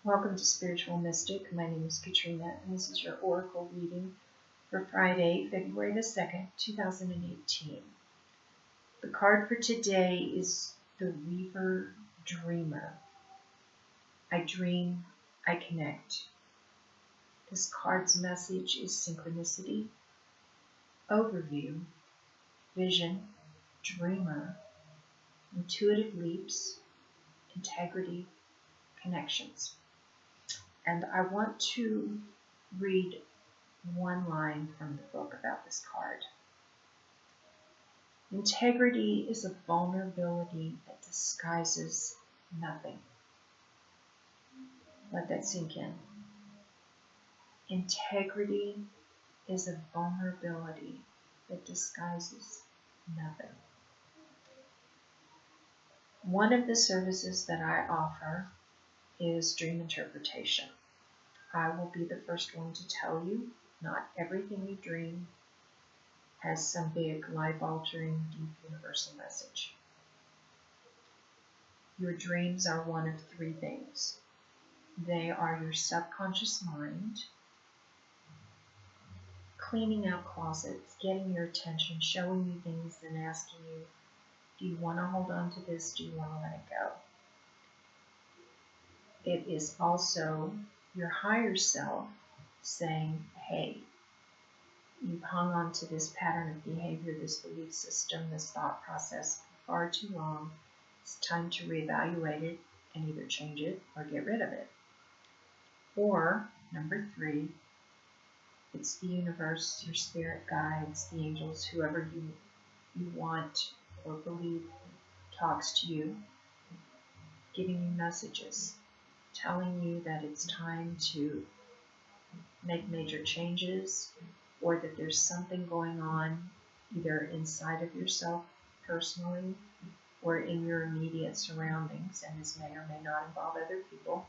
Welcome to Spiritual Mystic. My name is Katrina, and this is your Oracle reading for Friday, February the 2nd, 2018. The card for today is the Weaver Dreamer. I dream, I connect. This card's message is synchronicity, overview, vision, dreamer, intuitive leaps, integrity, connections. And I want to read one line from the book about this card. Integrity is a vulnerability that disguises nothing. Let that sink in. Integrity is a vulnerability that disguises nothing. One of the services that I offer is dream interpretation. I will be the first one to tell you, not everything you dream has some big, life-altering, deep, universal message. Your dreams are one of three things. They are your subconscious mind, cleaning out closets, getting your attention, showing you things, and asking you, do you want to hold on to this? Do you want to let it go? It is also your higher self saying, hey, you've hung on to this pattern of behavior, this belief system, this thought process for far too long. It's time to reevaluate it and either change it or get rid of it. Or, number three, it's the universe, your spirit guides, the angels, whoever you want or believe talks to you, giving you messages, telling you that it's time to make major changes, or that there's something going on either inside of yourself personally or in your immediate surroundings, and this may or may not involve other people,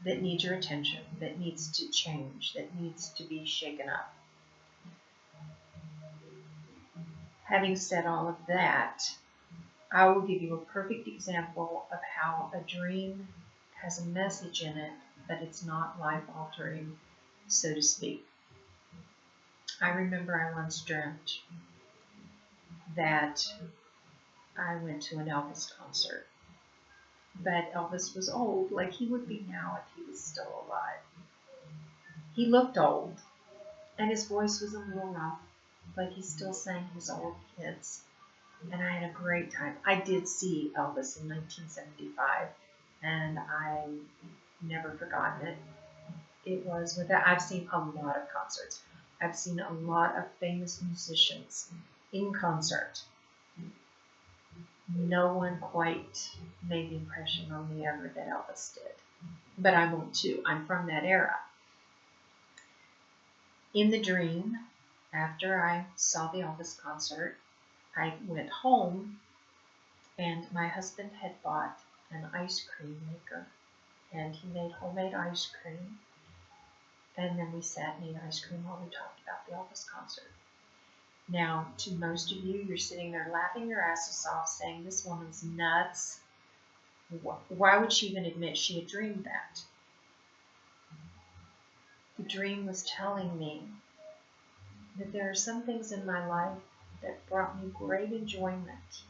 that needs your attention, that needs to change, that needs to be shaken up. Having said all of that, I will give you a perfect example of how a dream has a message in it, but it's not life-altering, so to speak. I remember I once dreamt that I went to an Elvis concert, but Elvis was old, like he would be now if he was still alive. He looked old, and his voice was a little rough, like he still sang his old hits, and I had a great time. I did see Elvis in 1975, and I've never forgotten it. It was I've seen a lot of concerts. I've seen a lot of famous musicians in concert. No one quite made the impression on me ever that Elvis did. But I'm old too. I'm from that era. In the dream, after I saw the Elvis concert, I went home and my husband had bought an ice cream maker, and he made homemade ice cream. And then we sat and ate ice cream while we talked about the Elvis concert. Now, to most of you, you're sitting there laughing your asses off, saying, this woman's nuts. Why would she even admit she had dreamed that? The dream was telling me that there are some things in my life that brought me great enjoyment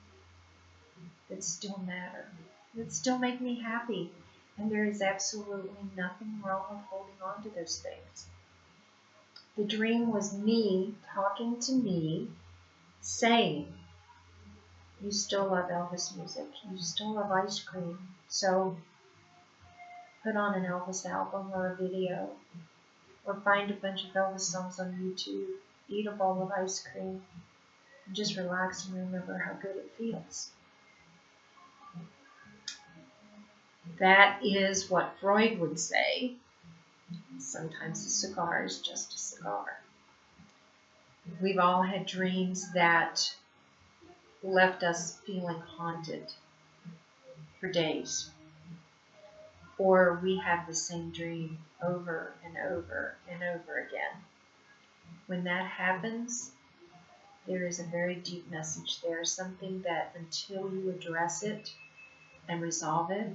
that still matter, that still make me happy. And there is absolutely nothing wrong with holding on to those things. The dream was me talking to me, saying, you still love Elvis music, you still love ice cream, so put on an Elvis album or a video, or find a bunch of Elvis songs on YouTube, eat a bowl of ice cream, and just relax and remember how good it feels. That is what Freud would say. Sometimes a cigar is just a cigar. We've all had dreams that left us feeling haunted for days. Or we have the same dream over and over and over again. When that happens, there is a very deep message there, something that until you address it, and resolve it,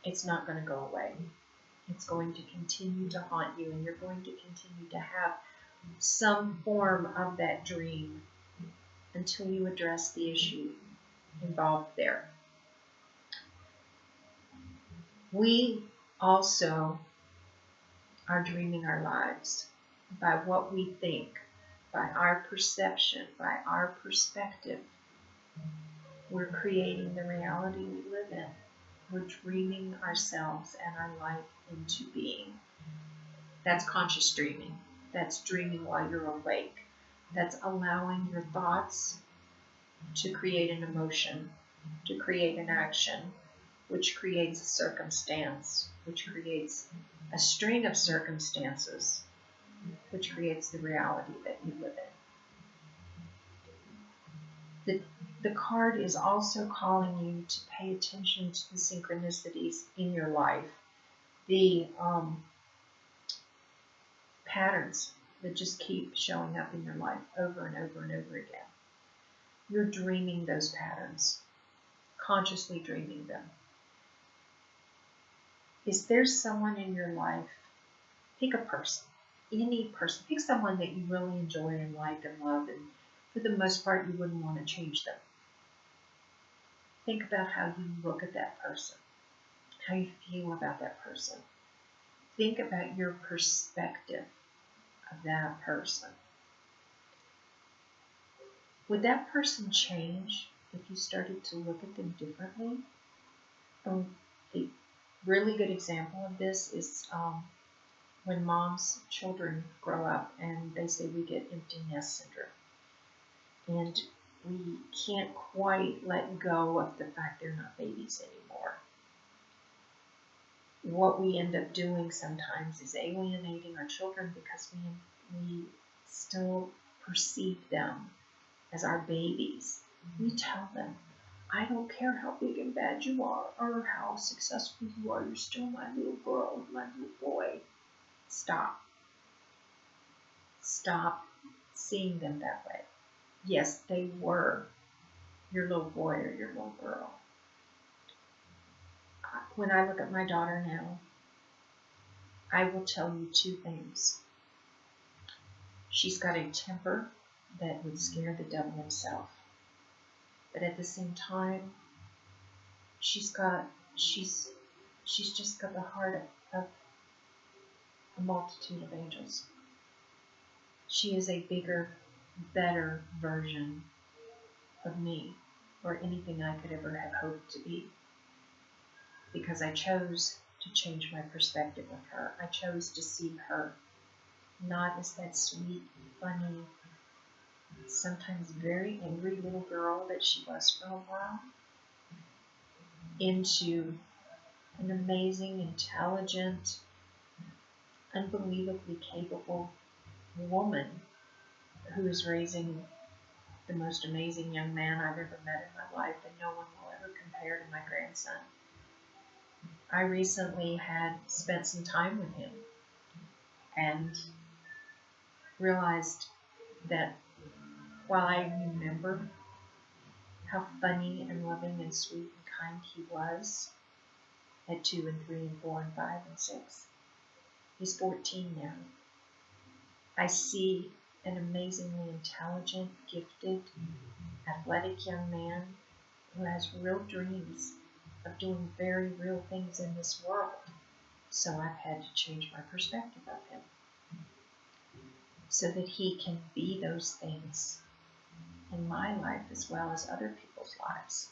it's not going to go away. It's going to continue to haunt you, and you're going to continue to have some form of that dream until you address the issue involved there. We also are dreaming our lives by what we think, by our perception, by our perspective. We're creating the reality we live in. We're dreaming ourselves and our life into being. That's conscious dreaming. That's dreaming while you're awake. That's allowing your thoughts to create an emotion, to create an action, which creates a circumstance, which creates a string of circumstances, which creates the reality that you live in. The card is also calling you to pay attention to the synchronicities in your life, the patterns that just keep showing up in your life over and over and over again. You're dreaming those patterns, consciously dreaming them. Is there someone in your life? Pick a person, any person. Pick someone that you really enjoy and like and love, and for the most part, you wouldn't want to change them. Think about how you look at that person, how you feel about that person. Think about your perspective of that person. Would that person change if you started to look at them differently? A really good example of this is when mom's children grow up and they say we get empty nest syndrome. And we can't quite let go of the fact they're not babies anymore. What we end up doing sometimes is alienating our children because we still perceive them as our babies. We tell them, I don't care how big and bad you are or how successful you are, you're still my little girl, my little boy. Stop. Stop seeing them that way. Yes, they were your little boy or your little girl. When I look at my daughter now, I will tell you two things. She's got a temper that would scare the devil himself. But at the same time, she's just got the heart of a multitude of angels. She is a bigger, better version of me, or anything I could ever have hoped to be. Because I chose to change my perspective of her. I chose to see her not as that sweet, funny, sometimes very angry little girl that she was for a while, into an amazing, intelligent, unbelievably capable woman who is raising the most amazing young man I've ever met in my life, and no one will ever compare to my grandson. I recently had spent some time with him and realized that while I remember how funny and loving and sweet and kind he was at 2 and 3 and 4 and 5 and 6, he's 14 now. I see an amazingly intelligent, gifted, athletic young man who has real dreams of doing very real things in this world. So I've had to change my perspective of him so that he can be those things in my life as well as other people's lives.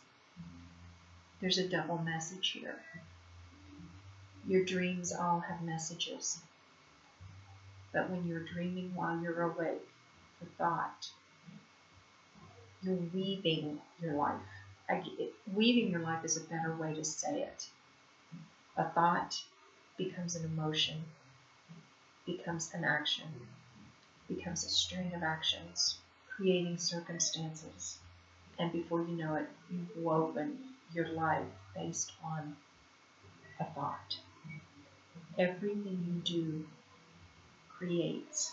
There's a double message here. Your dreams all have messages. But when you're dreaming while you're awake, the thought, you're weaving your life. Weaving your life is a better way to say it. A thought becomes an emotion, becomes an action, becomes a string of actions, creating circumstances. And before you know it, you've woven your life based on a thought. Everything you do creates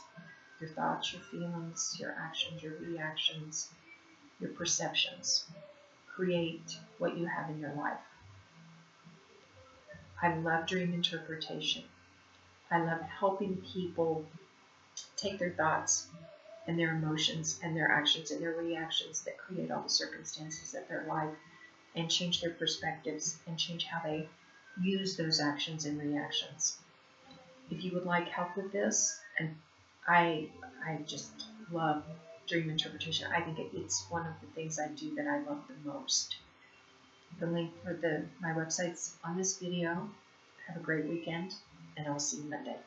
your thoughts, your feelings, your actions, your reactions, your perceptions. Create what you have in your life. I love dream interpretation. I love helping people take their thoughts and their emotions and their actions and their reactions that create all the circumstances of their life and change their perspectives and change how they use those actions and reactions. If you would like help with this, and I just love dream interpretation. I think it's one of the things I do that I love the most. The link for my website's on this video. Have a great weekend, and I'll see you Monday.